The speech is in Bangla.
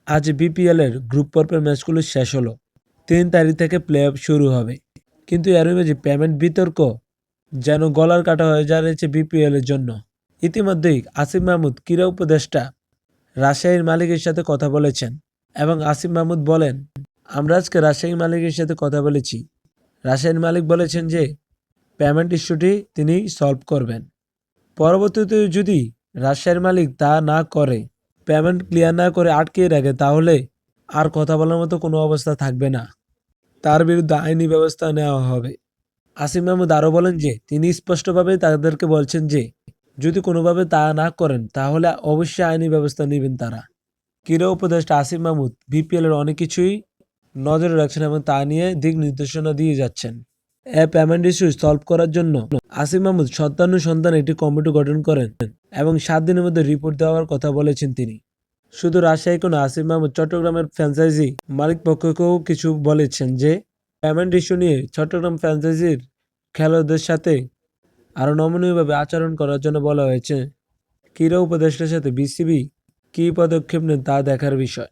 আজ বিপিএলের গ্রুপ পর্বের ম্যাচগুলো শেষ হলো। ৩ তারিখ থেকে প্লে অফ শুরু হবে। কিন্তু এরই মাঝে পেমেন্ট বিতর্ক যেন গলার কাটা হয়ে দাঁড়িয়েছে বিপিএলের জন্য। ইতিমধ্যেই আসিফ মাহমুদ ক্রীড়া উপদেষ্টা রাজশাহীর মালিকের সাথে কথা বলেছেন এবং আসিফ মাহমুদ বলেন, আমরা আজকে রাজশাহীর মালিকের সাথে কথা বলেছি। রাজশাহীর মালিক বলেছেন যে পেমেন্ট ইস্যুটি তিনি সলভ করবেন। পরবর্তীতে যদি রাজশাহীর মালিক তা না করে, পেমেন্ট ক্লিয়ার না করে আটকে রাখে, তাহলে আর কথা বলার মতো কোনো অবস্থা থাকবে না। তার বিরুদ্ধে আইনি ব্যবস্থা নেওয়া হবে। আসিফ মাহমুদ আরও বলেন যে তিনি স্পষ্টভাবে তাদেরকে বলছেন যে যদি কোনোভাবে তা না করেন তাহলে অবশ্যই আইনি ব্যবস্থা নেবেন তারা। ক্রীড়া উপদেষ্টা আসিফ মাহমুদ বিপিএলের অনেক কিছুই নজরে রাখছেন এবং তা নিয়ে দিক নির্দেশনা দিয়ে যাচ্ছেন। পেমেন্ট ইস্যু সলভ করার জন্য আসিফ মাহমুদ সন্তান একটি কমিটি গঠন করেন এবং 7 দিনের মধ্যে রিপোর্ট দেওয়ার কথা বলেছেন তিনি। শুধু রাজশাহীকে নয়, আসিফ মাহমুদ চট্টগ্রামের ফ্র্যাঞ্চাইজি মালিক পক্ষকেও কিছু বলেছেন যে পেমেন্ট ইস্যু নিয়ে চট্টগ্রাম ফ্র্যাঞ্চাইজির খেলোয়াড়দের সাথে আরও নমনীয়ভাবে আচরণ করার জন্য বলা হয়েছে। ক্রীড়া উপদেষ্টার সাথে বিসিবি কী পদক্ষেপ নেন তা দেখার বিষয়।